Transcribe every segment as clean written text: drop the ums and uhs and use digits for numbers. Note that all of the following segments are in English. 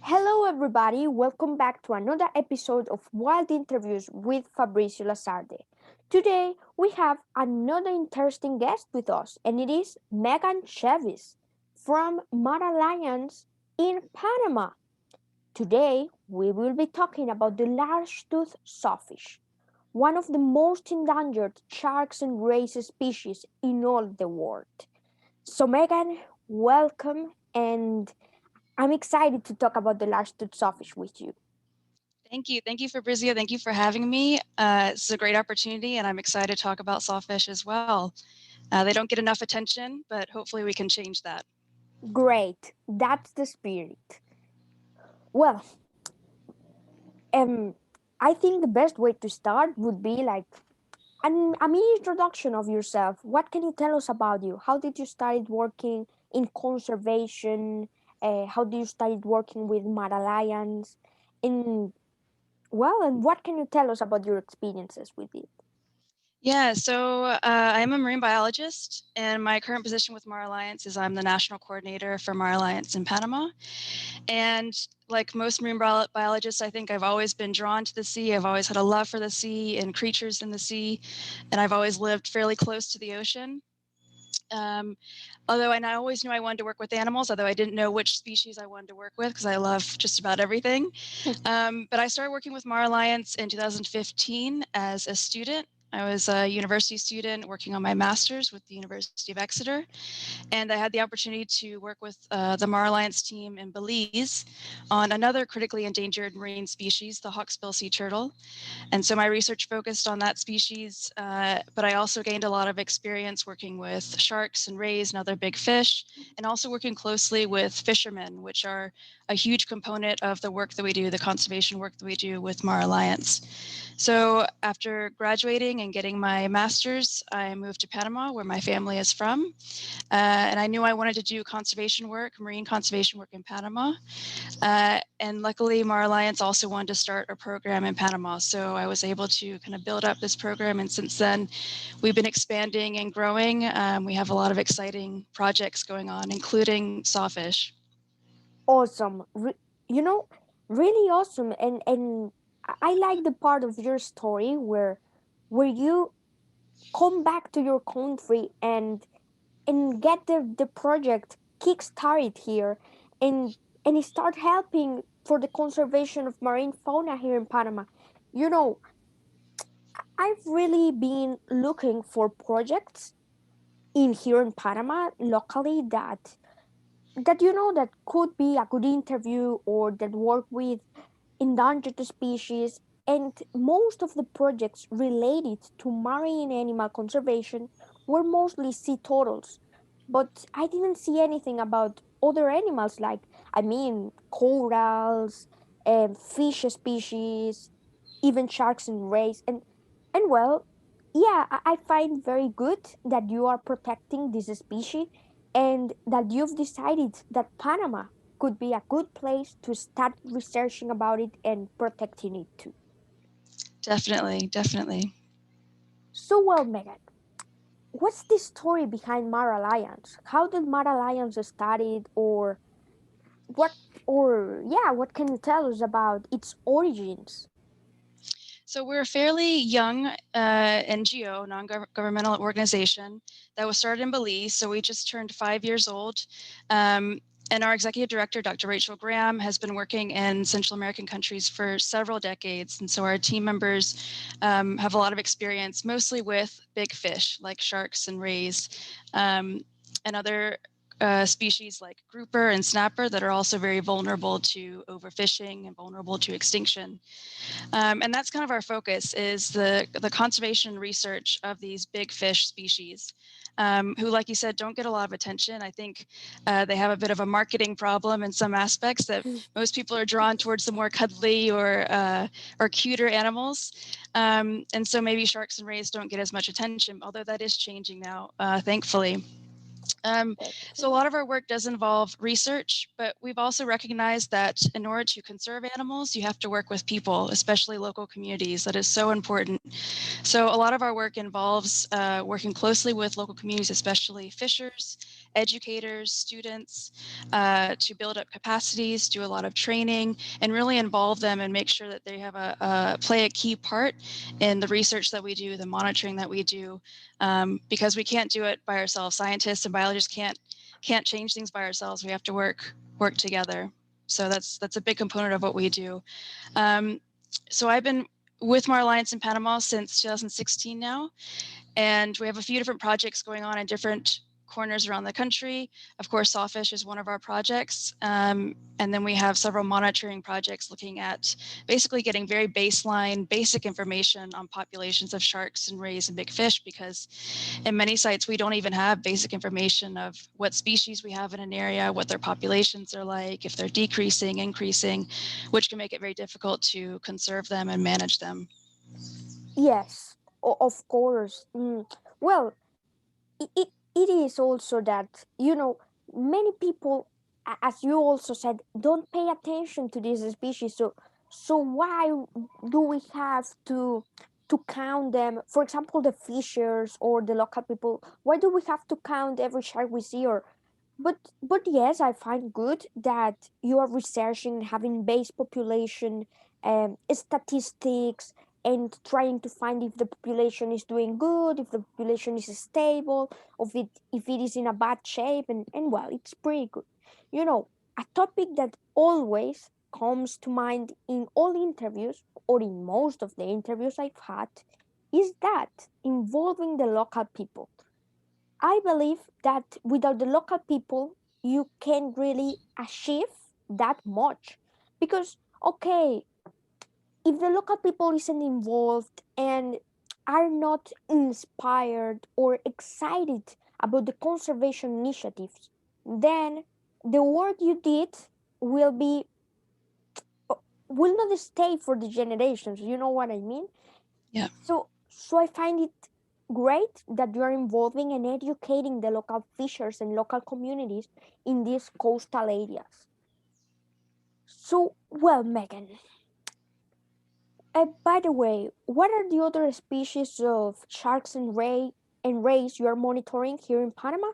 Hello, everybody. Welcome back to another episode of Wild Interviews with Fabrizio Lasarde. Today, we have another interesting guest with us, and it is Megan Chevis from MarAlliance in Panama. Today, we will be talking about the Largetooth Sawfish, one of the most endangered sharks and rays species in all the world. So, Megan, welcome, and I'm excited to talk about the large-toothed sawfish with you. Thank you. Thank you, Fabrizio. Thank you for having me. It's a great opportunity, and I'm excited to talk about sawfish as well. They don't get enough attention, but hopefully we can change that. Great, that's the spirit. Well, um, I think the best way to start would be like a mini introduction of yourself. What can you tell us about you? How did you start working in conservation? How did you start working with MarAlliance? And and what can you tell us about your experiences with it? Yeah, so I am a marine biologist, and my current position with MarAlliance is I'm the national coordinator for MarAlliance in Panama. And like most marine biologists, I think I've always been drawn to the sea. I've always had a love for the sea and creatures in the sea, and I've always lived fairly close to the ocean. Um, and I always knew I wanted to work with animals, although I didn't know which species I wanted to work with because I love just about everything. But I started working with MarAlliance in 2015 as a student. I was a university student working on my master's with the University of Exeter. And I had the opportunity to work with the MarAlliance team in Belize on another critically endangered marine species, the hawksbill sea turtle. And so my research focused on that species, but I also gained a lot of experience working with sharks and rays and other big fish, and also working closely with fishermen, which are a huge component of the work that we do, the conservation work that we do with MarAlliance. So after graduating and getting my master's, I moved to Panama, where my family is from. And I knew I wanted to do conservation work, marine conservation work in Panama. And luckily, MarAlliance also wanted to start a program in Panama. So I was able to kind of build up this program. And since then, we've been expanding and growing. We have a lot of exciting projects going on, including sawfish. Awesome. Really awesome. And I like the part of your story where you come back to your country and get the project kick-started here and and start helping for the conservation of marine fauna here in Panama. You know, I've really been looking for projects in here in Panama locally that could be a good interview or that work with endangered species, and most of the projects related to marine animal conservation were mostly sea turtles. But I didn't see anything about other animals like, corals, fish species, even sharks and rays. And yeah, I find very good that you are protecting this species and that you've decided that Panama could be a good place to start researching about it and protecting it too. Definitely, definitely. So, Megan, what's the story behind Mar Alliance? How did Mar Alliance started, what, what can you tell us about its origins? So we're a fairly young NGO, non-governmental organization that was started in Belize. So we just turned 5 years old. And our executive director, Dr. Rachel Graham, has been working in Central American countries for several decades. And so our team members have a lot of experience, mostly with big fish like sharks and rays, and other species like grouper and snapper that are also very vulnerable to overfishing and vulnerable to extinction. And that's kind of our focus is the conservation research of these big fish species. Who, like you said, don't get a lot of attention. I think they have a bit of a marketing problem in some aspects that most people are drawn towards the more cuddly or cuter animals. And so maybe sharks and rays don't get as much attention, although that is changing now, thankfully. That's So a true. lot of our work does involve research, but we've also recognized that in order to conserve animals, you have to work with people, especially local communities. That is so important. So a lot of our work involves working closely with local communities, especially fishers educators, students, to build up capacities, do a lot of training, and really involve them and make sure that they have play a key part in the research that we do, the monitoring that we do, because we can't do it by ourselves. Scientists and biologists can't change things by ourselves. We have to work together. So that's a big component of what we do. So I've been with MarAlliance in Panama since 2016 now, and we have a few different projects going on in different corners around the country. Of course, Sawfish is one of our projects. And then we have several monitoring projects looking at basically getting very baseline, basic information on populations of sharks and rays and big fish, because in many sites, we don't even have basic information of what species we have in an area, what their populations are like, if they're decreasing, increasing, which can make it very difficult to conserve them and manage them. Yes, of course. Well, it is also that, many people, as you also said, don't pay attention to this species. So why do we have to count them? For example, the fishers or the local people, why do we have to count every shark we see? Or but yes, I find good that you are researching, having base population statistics, and trying to find if the population is doing good, if the population is stable, if it is in a bad shape, and well, it's pretty good. A topic that always comes to mind in all interviews, or in most of the interviews I've had, is that involving the local people. I believe that without the local people, you can't really achieve that much. Because, okay, if the local people isn't involved and are not inspired or excited about the conservation initiatives, then the work you did will be will not stay for the generations. You know what I mean? Yeah. So I find it great that you are involving and educating the local fishers and local communities in these coastal areas. So, well, Megan, by the way, what are the other species of sharks and rays you are monitoring here in Panama?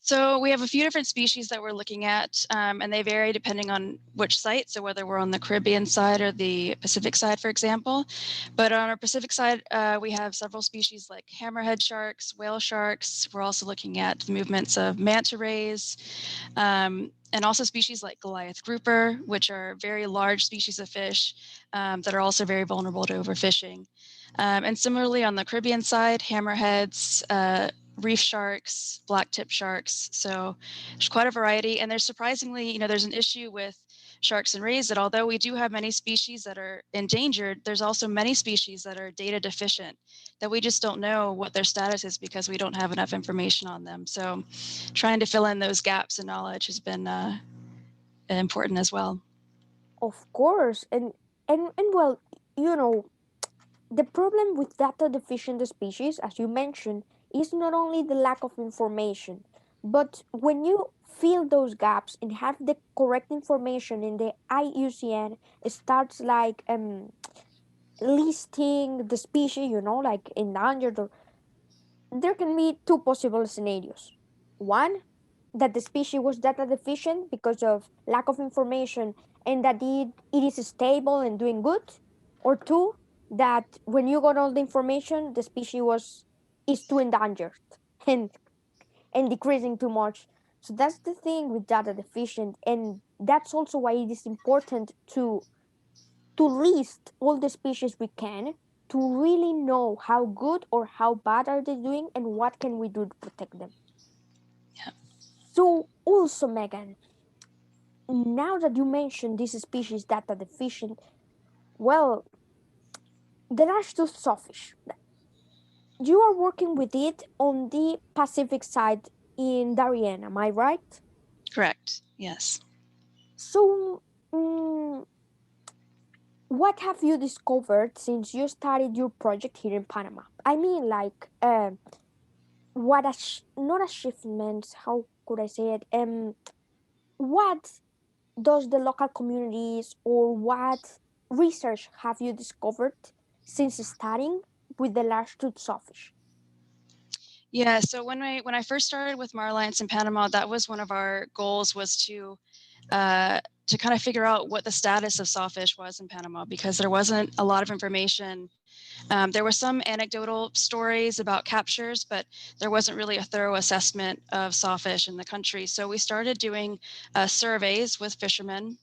So we have a few different species that we're looking at, and they vary depending on which site. So whether we're on the Caribbean side or the Pacific side, for example. But on our Pacific side, we have several species like hammerhead sharks, whale sharks. We're also looking at the movements of manta rays, and also species like Goliath grouper, which are very large species of fish that are also very vulnerable to overfishing. And similarly on the Caribbean side, hammerheads, reef sharks, black tip sharks. So there's quite a variety. And there's surprisingly, there's an issue with sharks and rays that although we do have many species that are endangered, there's also many species that are data deficient that we just don't know what their status is because we don't have enough information on them. So trying to fill in those gaps in knowledge has been important as well. Of course, and well, you know, the problem with data deficient species, as you mentioned, is not only the lack of information, but when you fill those gaps and have the correct information in the IUCN, it starts like listing the species, like endangered, or there can be two possible scenarios. One, that the species was data deficient because of lack of information and that it is stable and doing good. Or two, that when you got all the information, the species is too endangered and and decreasing too much. So that's the thing with data deficient, and that's also why it is important to list all the species we can, to really know how good or how bad are they doing and what can we do to protect them. Yeah. So also, Megan, now that you mentioned this species data deficient, well, the Largetooth Sawfish, you are working with it on the Pacific side in Darien, am I right? Correct. Yes. So, mm, what have you discovered since you started your project here in Panama? I mean, like, what not achievements? How could I say it? What does the local communities or what research have you discovered since starting with the large tooth sawfish? Yeah, so when I first started with MarAlliance in Panama, that was one of our goals, was to kind of figure out what the status of sawfish was in Panama, because there wasn't a lot of information. There were some anecdotal stories about captures, but there wasn't really a thorough assessment of sawfish in the country. So we started doing surveys with fishermen,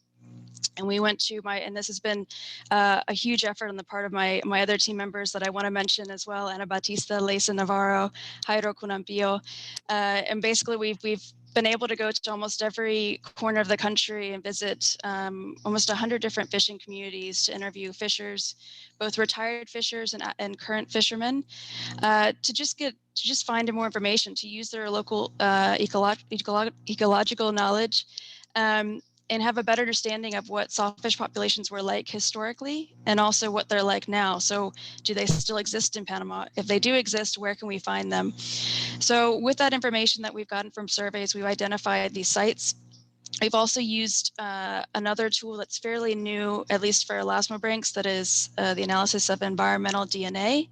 and we went to and this has been a huge effort on the part of my other team members that I want to mention as well: Ana Batista, Leisa Navarro, Jairo Cunampio. And basically we've been able to go to almost every corner of the country and visit almost 100 different fishing communities to interview fishers, both retired fishers and current fishermen, to just find more information, to use their local ecological knowledge, and have a better understanding of what sawfish populations were like historically, and also what they're like now. So do they still exist in Panama? If they do exist, where can we find them? So with that information that we've gotten from surveys, we've identified these sites. We've also used another tool that's fairly new, at least for elasmobranchs, that is the analysis of environmental DNA,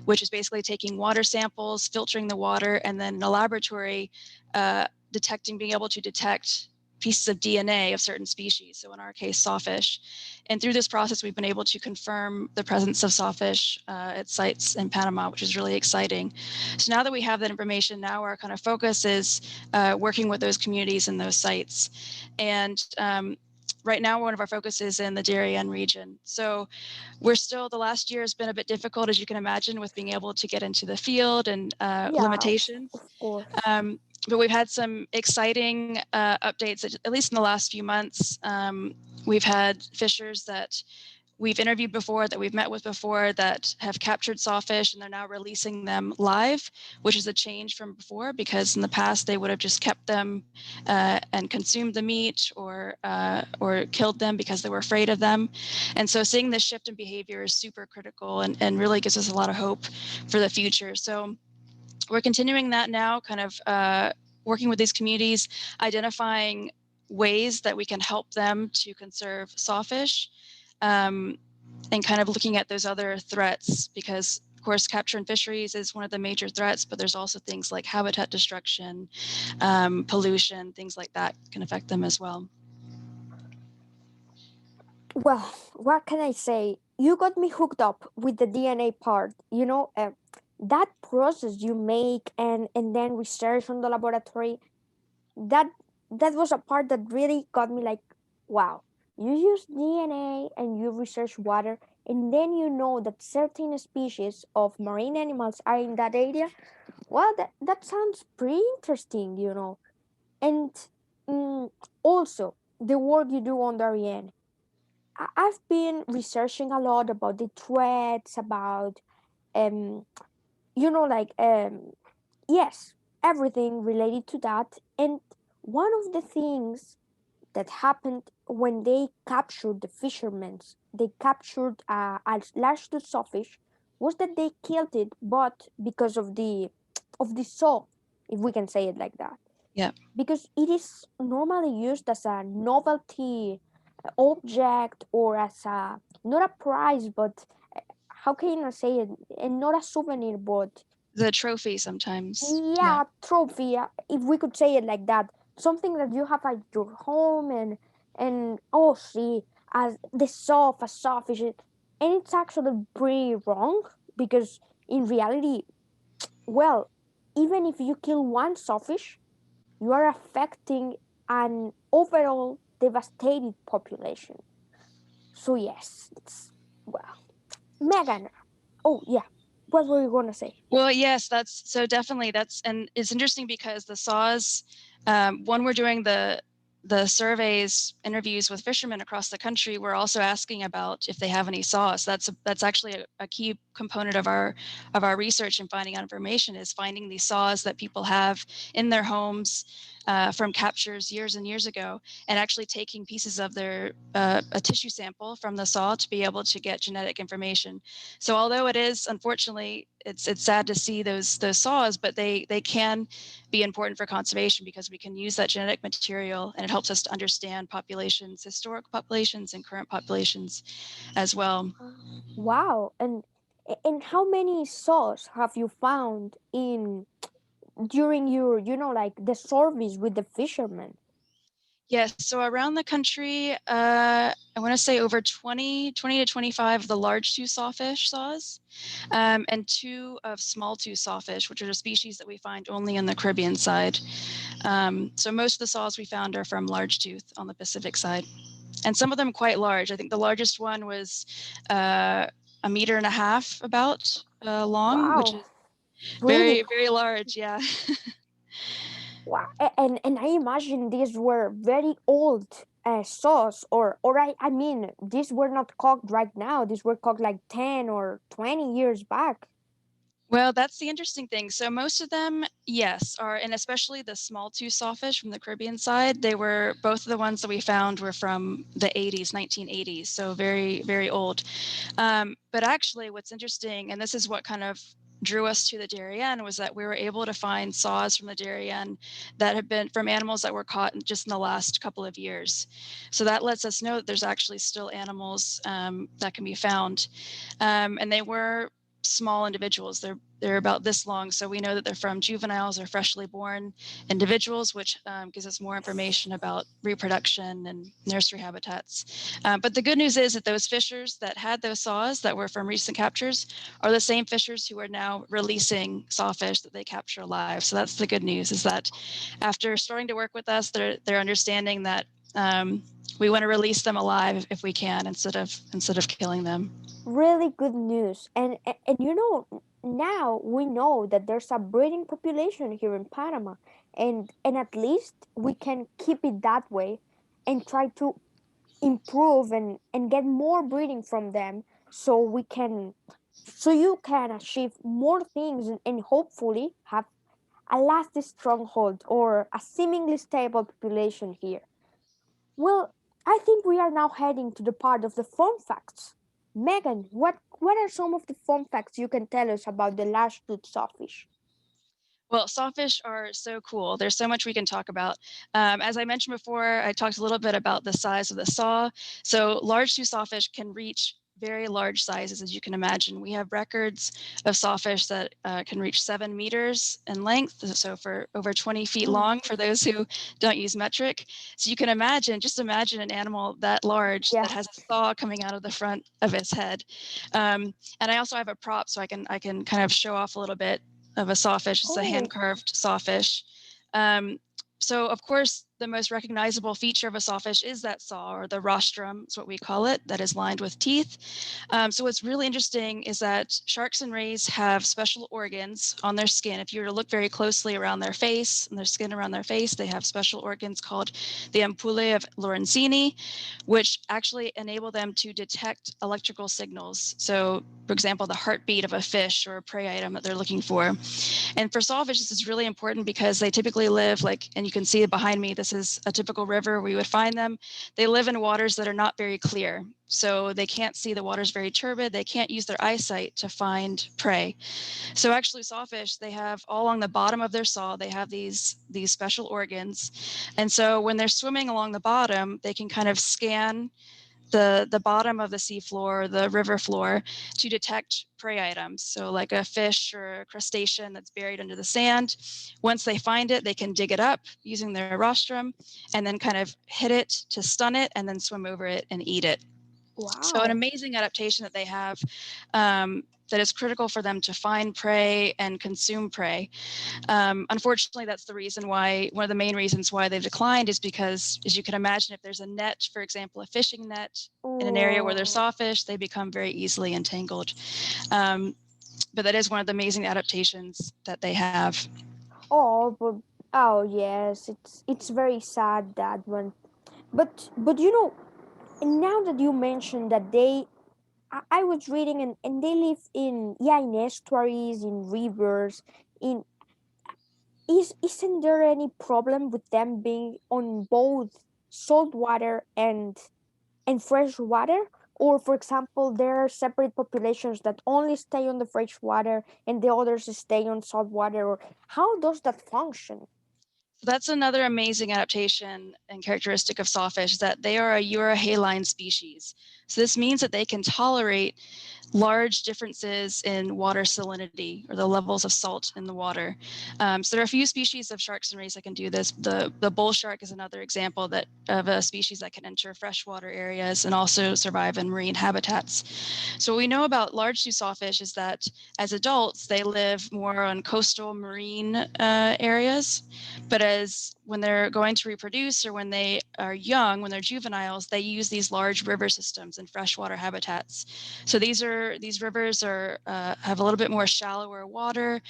which is basically taking water samples, filtering the water, and then in a laboratory being able to detect pieces of DNA of certain species. So in our case, sawfish. And through this process, we've been able to confirm the presence of sawfish at sites in Panama, which is really exciting. So now that we have that information, now our kind of focus is working with those communities and those sites. And right now, one of our focus is in the Darien region. So the last year has been a bit difficult, as you can imagine, with being able to get into the field and Yeah, limitations. of course. But we've had some exciting updates, at least in the last few months. We've had fishers that we've interviewed before, that we've met with before, that have captured sawfish, and they're now releasing them live, which is a change from before, because in the past they would have just kept them and consumed the meat, or killed them because they were afraid of them. And so seeing this shift in behavior is super critical, and really gives us a lot of hope for the future. So we're continuing that now, kind of working with these communities, identifying ways that we can help them to conserve sawfish, um, and kind of looking at those other threats, because of course capture in fisheries is one of the major threats, but there's also things like habitat destruction, pollution, things like that can affect them as well. Well, what can I say? You got me hooked up with the DNA part. That process you make and then research on the laboratory. That that was a part that really got me like, wow. You use DNA and you research water, and then you know that certain species of marine animals are in that area. Well, that sounds pretty interesting. And mm, also the work you do on Darien. I've been researching a lot about the threats, about um, like yes, everything related to that. And one of the things that happened when they captured the fishermen, they captured a large sawfish, was that they killed it, but because of the saw, if we can say it like that, Yeah. because it is normally used as a novelty object, or as a not a prize, but how can I say it, and not a souvenir, but The trophy sometimes. Yeah. yeah, trophy, if we could say it like that, something that you have at your home, and oh, see, as the saw of a sawfish, and it's actually pretty wrong, because in reality, well, even if you kill one sawfish, you are affecting an overall devastated population. So yes, it's, well, Megan. Oh yeah, what were you gonna say? Well, yes, that's so definitely and it's interesting because the saws, when we're doing the surveys, interviews with fishermen across the country, we're also asking about if they have any saws. That's actually a key component of our research and finding out information, is finding these saws that people have in their homes from captures years and years ago, and actually taking pieces of their a tissue sample from the saw to be able to get genetic information. So although it is, unfortunately, it's sad to see those saws, but they can be important for conservation, because we can use that genetic material, and it helps us to understand populations, historic populations and current populations as well. Wow, and how many saws have you found in? during your, like the service with the fishermen? Yes, so around the country, I want to say over 20 to 25 of the large-tooth sawfish saws, and 2 of small-tooth sawfish, which are the species that we find only in the Caribbean side. So most of the saws we found are from large-tooth on the Pacific side, and some of them quite large. I think the largest one was a meter and a half about long, which Wow, is really very, very cool. large. Yeah. Wow, and I imagine these were very old saws, or I mean, these were not cooked right now. These were cooked like 10 or 20 years back. Well, that's the interesting thing. So most of them, yes, are, and especially the small tooth sawfish from the Caribbean side, they were, both of the ones that we found were from the 80s, 1980s, so very, very old. But actually, what's interesting, and this is what kind of drew us to the Darien, was that we were able to find saws from the Darien that have been from animals that were caught just in the last couple of years. So that lets us know that there's actually still animals that can be found. And they were small individuals. They're about this long, so we know that they're from juveniles or freshly born individuals, which gives us more information about reproduction and nursery habitats. But the good news is that those fishers that had those saws that were from recent captures are the same fishers who are now releasing sawfish that they capture alive. So that's the good news, is that after starting to work with us, they're understanding that we want to release them alive if we can, instead of killing them. Really good news. And now we know that there's a breeding population here in Panama, and at least we can keep it that way and try to improve and get more breeding from them, so we can so you can achieve more things, and hopefully have a lasting stronghold or a seemingly stable population here. Well, I think we are now heading to the part of the fun facts. Megan, what are some of the fun facts you can tell us about the large-toothed sawfish? Well, sawfish are so cool. There's so much we can talk about. As I mentioned before, I talked a little bit about the size of the saw. So large tooth sawfish can reach very large sizes, as you can imagine. We have records of sawfish that can reach 7 meters in length, so for over 20 feet Mm, long for those who don't use metric. So you can imagine, just imagine an animal that large that yeah. has a saw coming out of the front of its head. And I also have a prop, so I can kind of show off a little bit of a sawfish. It's a Oh, hand-carved sawfish. Um, so, of course, the most recognizable feature of a sawfish is that saw, or the rostrum is what we call it, that is lined with teeth. So what's really interesting is that sharks and rays have special organs on their skin. If you were to look very closely around their face and their skin around their face, they have special organs called the ampullae of Lorenzini, which actually enable them to detect electrical signals. So, for example, the heartbeat of a fish or a prey item that they're looking for. And for sawfish, this is really important because they typically live, like, and you can see behind me, this is a typical river where you would find them. They live in waters that are not very clear. So they can't see, the water's very turbid. They can't use their eyesight to find prey. So actually sawfish, they have all along the bottom of their saw, they have these special organs. And so when they're swimming along the bottom, they can kind of scan the bottom of the seafloor, the river floor, to detect prey items. So like a fish or a crustacean that's buried under the sand. Once they find it, they can dig it up using their rostrum and then kind of hit it to stun it and then swim over it and eat it. So an wow. amazing adaptation that they have, that is critical for them to find prey and consume prey. Unfortunately, that's the reason why, one of the main reasons why they've declined is because, as you can imagine, if there's a net, for example, a fishing net in an area where there's Oh, sawfish, they become very easily entangled. Um, but that is one of the amazing adaptations that they have. oh, but oh yes, it's very sad, that one. But now that you mentioned that I was reading, and they live in estuaries, in rivers, in isn't there any problem with them being on both salt water and fresh water? Or for example, there are separate populations that only stay on the fresh water and the others stay on salt water, or how does that function? That's another amazing adaptation and characteristic of sawfish, that they are a euryhaline species. So this means that they can tolerate large differences in water salinity, or the levels of salt in the water. So there are a few species of sharks and rays that can do this. The bull shark is another example of a species that can enter freshwater areas and also survive in marine habitats. So what we know about largetooth sawfish is that as adults, they live more on coastal marine areas, but as when they're going to reproduce, or when they are young, when they're juveniles, they use these large river systems and freshwater habitats. So these rivers are have a little bit more shallower water,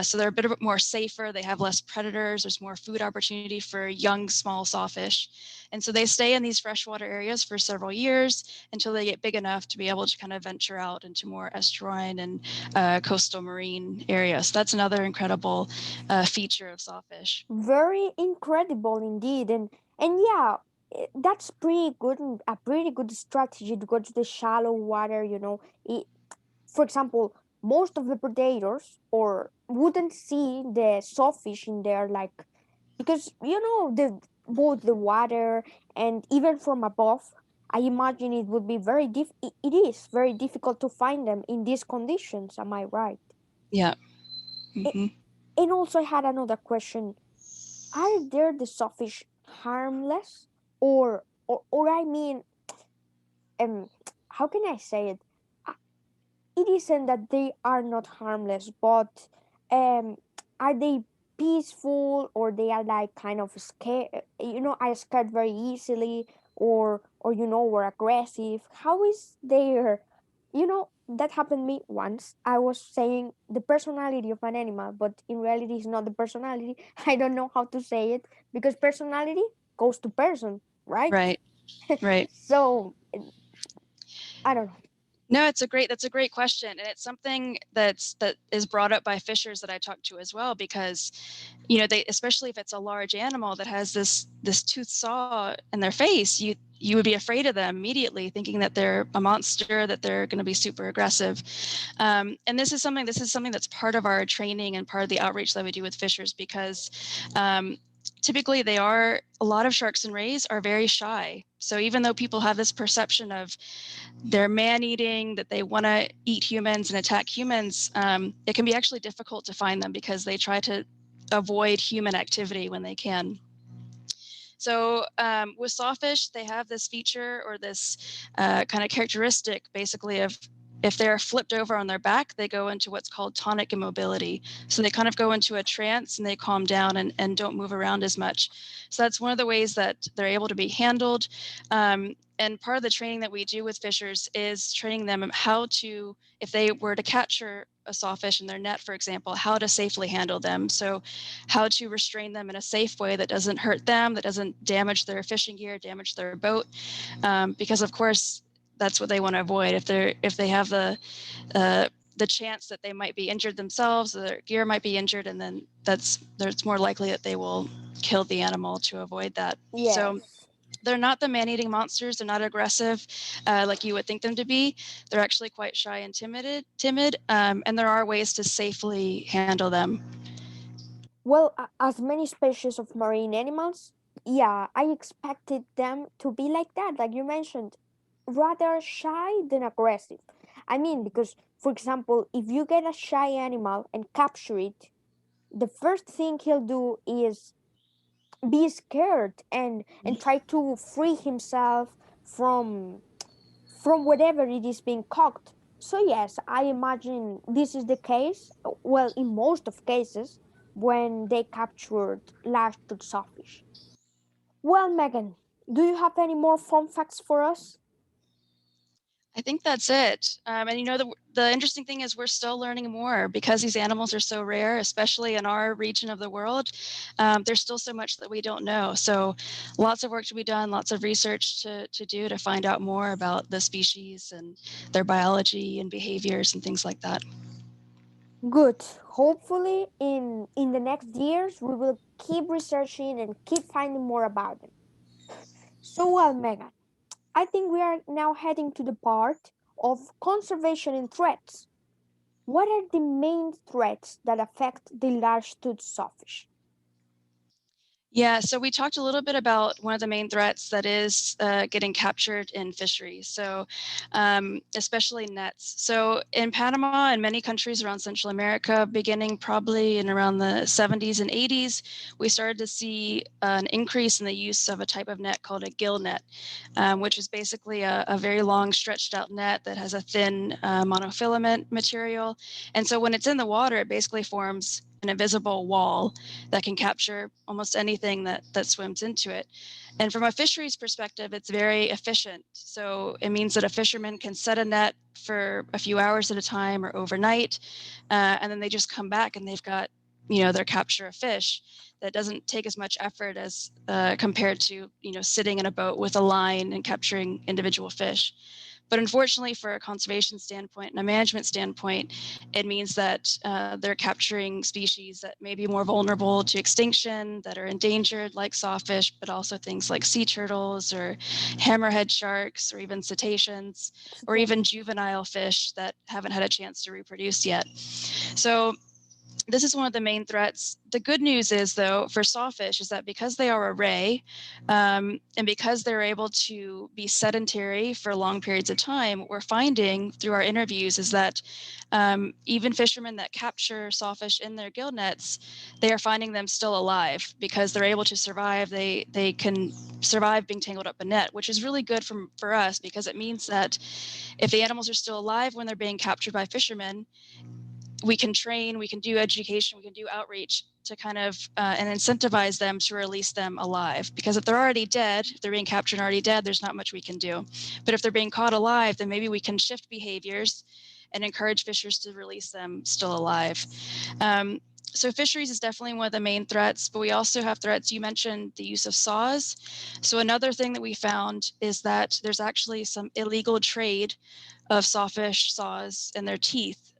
so they're a bit more safer. They have less predators. There's more food opportunity for young small sawfish, and so they stay in these freshwater areas for several years until they get big enough to be able to kind of venture out into more estuarine and coastal marine areas. So that's another incredible feature of sawfish. Very incredible indeed, and yeah, that's pretty good, and a pretty good strategy to go to the shallow water. For example, most of the predators or wouldn't see the sawfish in there, like, because the both the water and even from above. I imagine it would be it is very difficult to find them in these conditions. Am I right? Yeah. A- Hmm. And also, I had another question: are there the sawfish harmless, or I mean, um, how can I say it? Uh, It isn't that they are not harmless, but um, are they peaceful, or they are like kind of scared? Are scared very easily, or were aggressive. How is their, that happened to me once. I was saying the personality of an animal, but in reality, it's not the personality. I don't know how to say it because personality goes to person, right? Right. Right. So I don't know. No, that's a great question, and it's something that is brought up by fishers that I talk to as well, because they, especially if it's a large animal that has this tooth saw in their face, you would be afraid of them immediately, thinking that they're a monster, that they're going to be super aggressive. And this is something that's part of our training and part of the outreach that we do with fishers, because typically a lot of sharks and rays are very shy. So even though people have this perception of they're man-eating, that they want to eat humans and attack humans, it can be actually difficult to find them because they try to avoid human activity when they can. So with sawfish, they have this feature, or this kind of characteristic, basically, of if they're flipped over on their back, they go into what's called tonic immobility. So they kind of go into a trance and they calm down and don't move around as much. So that's one of the ways that they're able to be handled. And part of the training that we do with fishers is training them how to, if they were to capture a sawfish in their net, for example, how to safely handle them. So how to restrain them in a safe way that doesn't hurt them, that doesn't damage their fishing gear, damage their boat, because of course that's what they want to avoid. If they have the chance that they might be injured themselves, or their gear might be injured, and then it's more likely that they will kill the animal to avoid that. So Yes. they're not the man-eating monsters. They're not aggressive like you would think them to be. They're actually quite shy and timid, and there are ways to safely handle them. Well, as many species of marine animals, yeah, I expected them to be like that, like you mentioned, rather shy than aggressive. I mean, because, for example, if you get a shy animal and capture it, the first thing he'll do is be scared and try to free himself from whatever it is being cooked. So yes, I imagine this is the case. Well, in most of cases when they captured large-toothed sawfish. Well, Megan, do you have any more fun facts for us? I think that's it. And the interesting thing is we're still learning more because these animals are so rare, especially in our region of the world. There's still so much that we don't know. So lots of work to be done, lots of research to do to find out more about the species and their biology and behaviors and things like that. Good. Hopefully, in the next years, we will keep researching and keep finding more about them. So, well, Megan, I think we are now heading to the part of conservation and threats. What are the main threats that affect the large-toothed sawfish? Yeah, so we talked a little bit about one of the main threats that is getting captured in fisheries, so especially nets. So in Panama and many countries around Central America, beginning probably in around the 70s and 80s, we started to see an increase in the use of a type of net called a gill net, which is basically a very long stretched out net that has a thin monofilament material. And so when it's in the water, it basically forms an invisible wall that can capture almost anything that swims into it. And from a fisheries perspective, it's very efficient. So it means that a fisherman can set a net for a few hours at a time or overnight, and then they just come back and they've got, their capture of fish. That doesn't take as much effort as compared to, sitting in a boat with a line and capturing individual fish. But unfortunately, for a conservation standpoint and a management standpoint, it means that they're capturing species that may be more vulnerable to extinction, that are endangered, like sawfish, but also things like sea turtles or hammerhead sharks or even cetaceans, or even juvenile fish that haven't had a chance to reproduce yet. So this is one of the main threats. The good news is, though, for sawfish is that because they are a ray, and because they're able to be sedentary for long periods of time, what we're finding through our interviews is that even fishermen that capture sawfish in their gill nets, they are finding them still alive because they're able to survive. They can survive being tangled up in net, which is really good for us because it means that if the animals are still alive when they're being captured by fishermen, we can train, we can do education, we can do outreach to kind of and incentivize them to release them alive. Because if they're already dead, if they're being captured and already dead, there's not much we can do. But if they're being caught alive, then maybe we can shift behaviors and encourage fishers to release them still alive. So fisheries is definitely one of the main threats, but we also have threats. You mentioned the use of saws. So another thing that we found is that there's actually some illegal trade of sawfish saws and their teeth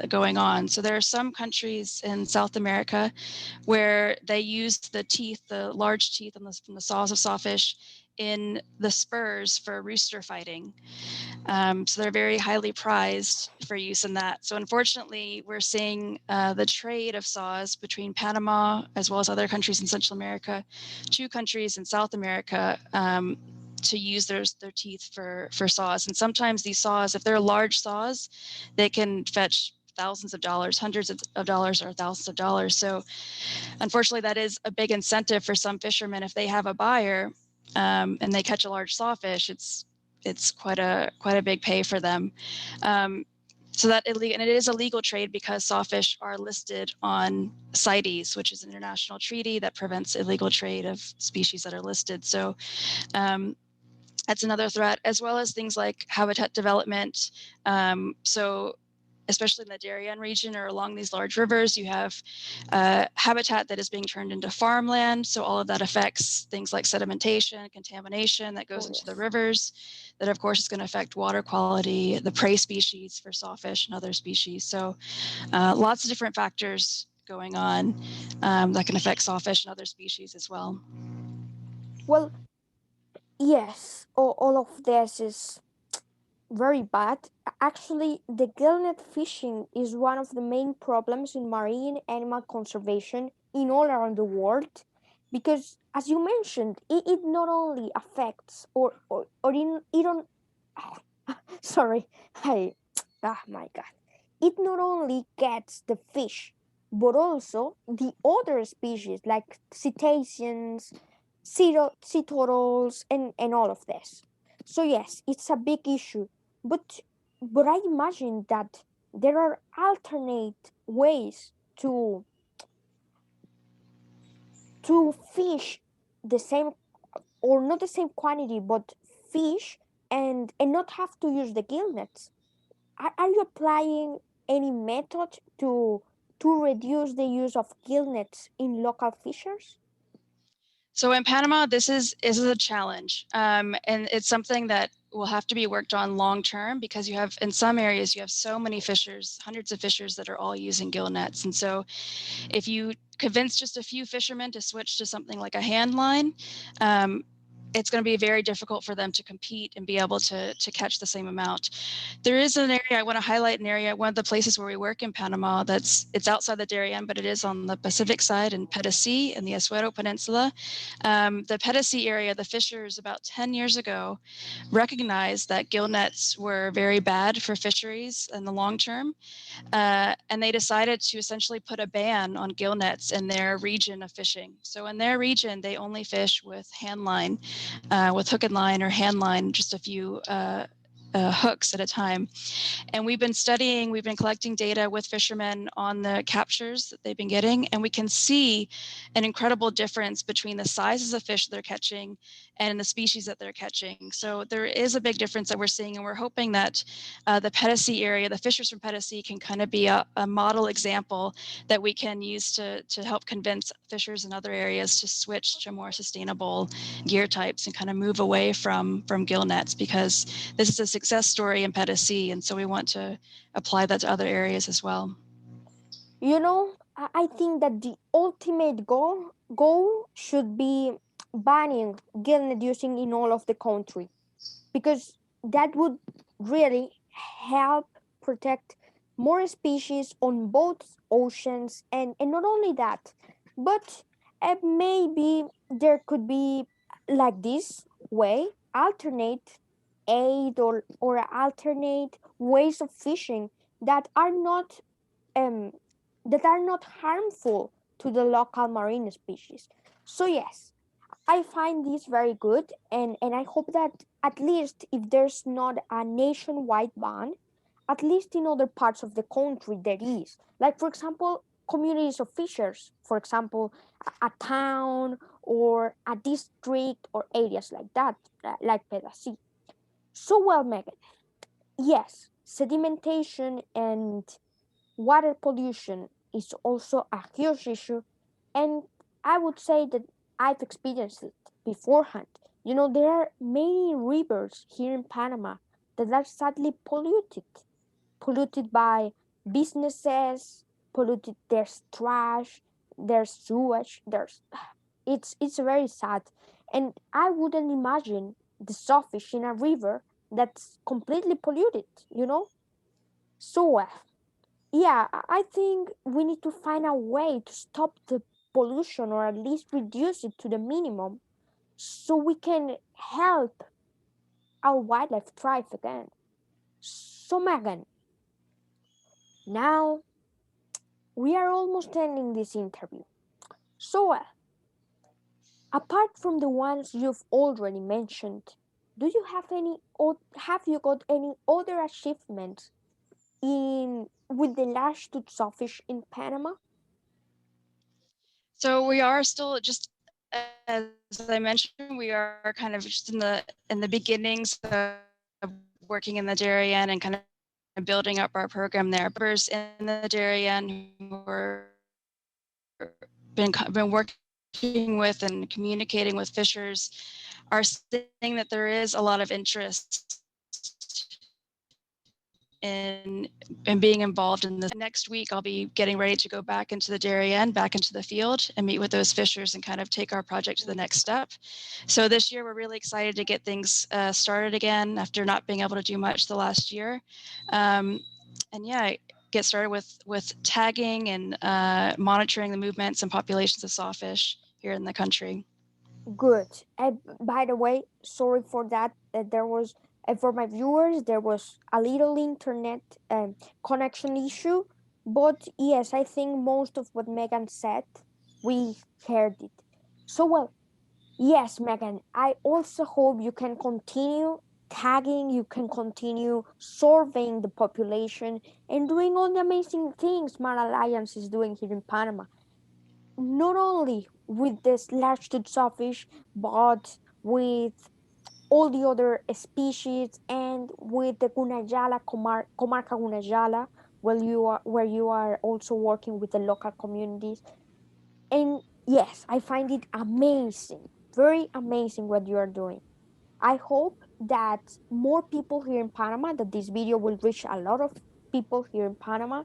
going on. So there are some countries in South America where they use the teeth, the large teeth from the saws of sawfish, in the spurs for rooster fighting. So they're very highly prized for use in that. So unfortunately, we're seeing the trade of saws between Panama as well as other countries in Central America, two countries in South America, to use their teeth for saws. And sometimes these saws, if they're large saws, they can fetch thousands of dollars, hundreds of dollars, or thousands of dollars. So unfortunately, that is a big incentive for some fishermen. If they have a buyer and they catch a large sawfish, it's quite a big pay for them. So that illegal, and it is a legal trade because sawfish are listed on CITES, which is an international treaty that prevents illegal trade of species that are listed. So that's another threat, as well as things like habitat development. So especially in the Darien region or along these large rivers, you have habitat that is being turned into farmland. So all of that affects things like sedimentation, contamination that goes into the rivers. That, of course, is going to affect water quality, the prey species for sawfish and other species. So lots of different factors going on that can affect sawfish and other species as well. Well, yes, all of this is very bad. Actually, the gillnet fishing is one of the main problems in marine animal conservation in all around the world because, as you mentioned, it not only affects or in, it on sorry, I my god, it not only gets the fish but also the other species like cetaceans, sea turtles, and all of this. So yes, it's a big issue, but I imagine that there are alternate ways to fish the same, or not the same quantity, but fish and not have to use the gill nets. Are you applying any method to reduce the use of gill nets in local fishers? So in Panama, this is a challenge, and it's something that will have to be worked on long term because you have in some areas you have so many fishers, hundreds of fishers that are all using gill nets, and so if you convince just a few fishermen to switch to something like a hand line, it's going to be very difficult for them to compete and be able to catch the same amount. There is an area I want to highlight, an area, one of the places where we work in Panama, it's outside the Darien, but it is on the Pacific side in Petasi in the Azuero Peninsula. The Petasi area, the fishers about 10 years ago recognized that gill nets were very bad for fisheries in the long term. And they decided to essentially put a ban on gill nets in their region of fishing. So in their region, they only fish with hand line, with hook and line or hand line, just a few hooks at a time. And we've been collecting data with fishermen on the captures that they've been getting, and we can see an incredible difference between the sizes of fish they're catching and the species that they're catching. So there is a big difference that we're seeing, and we're hoping that the Petasi area, the fishers from Petasi, can kind of be a model example that we can use to help convince fishers in other areas to switch to more sustainable gear types and kind of move away from gill nets, because this is a success story in Petasi, and so we want to apply that to other areas as well. I think that the ultimate goal should be banning gill net using in all of the country, because that would really help protect more species on both oceans. And not only that, but maybe there could be, like, this way, alternate aid, or alternate ways of fishing that are not um harmful to the local marine species. So yes, I find this very good, and I hope that at least if there's not a nationwide ban, at least in other parts of the country there is. Like, for example, communities of fishers, for example, a town or a district or areas like that, like Pedasi. So well, Megan, yes, sedimentation and water pollution is also a huge issue, and I would say that I've experienced it beforehand. There are many rivers here in Panama that are sadly polluted by businesses, polluted. There's trash, there's sewage, there's it's very sad, and I wouldn't imagine the sawfish in a river that's completely polluted. So yeah, I think we need to find a way to stop the pollution, or at least reduce it to the minimum, so we can help our wildlife thrive again. So, Megan, now we are almost ending this interview. So, apart from the ones you've already mentioned, do you have have you got any other achievements in with the Largetooth Sawfish in Panama? So we are still, just as I mentioned, we are kind of just in the beginnings of working in the Darien and kind of building up our program there. But we have some members in the Darien who are been working with and communicating with fishers are saying that there is a lot of interest in being involved in this. Next week, I'll be getting ready to go back into the Darien, back into the field, and meet with those fishers and kind of take our project to the next step. So this year, we're really excited to get things started again after not being able to do much the last year. And yeah, get started with tagging and monitoring the movements and populations of sawfish here in the country. Good. By the way, sorry for that. There was, for my viewers, there was a little internet connection issue. But yes, I think most of what Megan said, we heard it. So well, yes, Megan, I also hope you can continue tagging, you can continue surveying the population, and doing all the amazing things MarAlliance is doing here in Panama, not only with this large-toothed sawfish, but with all the other species, and with the Gunayala Comarca Gunayala, where you are also working with the local communities. And yes, I find it amazing, very amazing what you are doing. I hope that more people here in Panama, that this video will reach a lot of people here in Panama,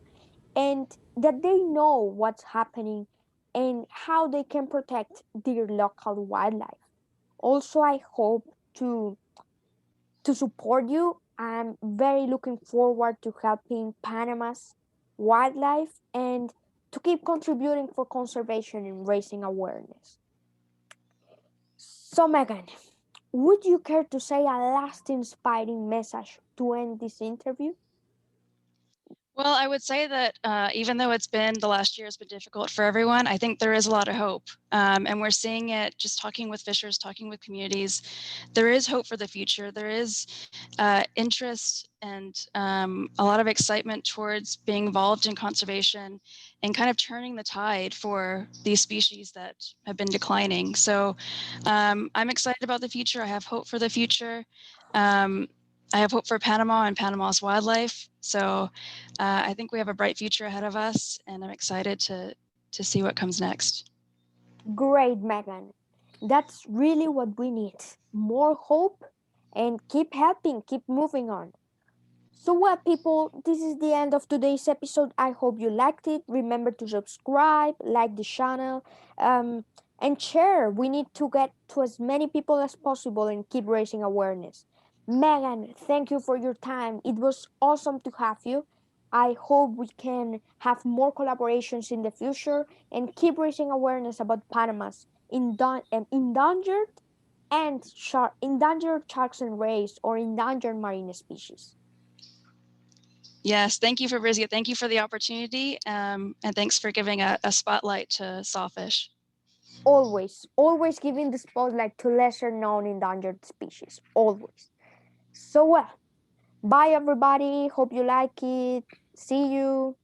and that they know what's happening and how they can protect their local wildlife. Also, I hope to support you. I'm very looking forward to helping Panama's wildlife and to keep contributing for conservation and raising awareness. So, Megan, would you care to say a last inspiring message to end this interview? Well, I would say that even though it's been the last year has been difficult for everyone, I think there is a lot of hope. And we're seeing it just talking with fishers, talking with communities. There is hope for the future. There is interest and a lot of excitement towards being involved in conservation and kind of turning the tide for these species that have been declining. So I'm excited about the future. I have hope for the future. Um, I have hope for Panama and Panama's wildlife. So I think we have a bright future ahead of us, and I'm excited to see what comes next. Great, Megan. That's really what we need. More hope and keep helping, keep moving on. So, well, people, this is the end of today's episode. I hope you liked it. Remember to subscribe, like the channel, um, and share. We need to get to as many people as possible and keep raising awareness. Megan, thank you for your time. It was awesome to have you. I hope we can have more collaborations in the future and keep raising awareness about Panama's endangered sharks and rays or endangered marine species. Yes, thank you, Fabrizio. Thank you for the opportunity, and thanks for giving a spotlight to sawfish. Always giving the spotlight to lesser known endangered species. Always. So, well, bye everybody. Hope you like it. See you.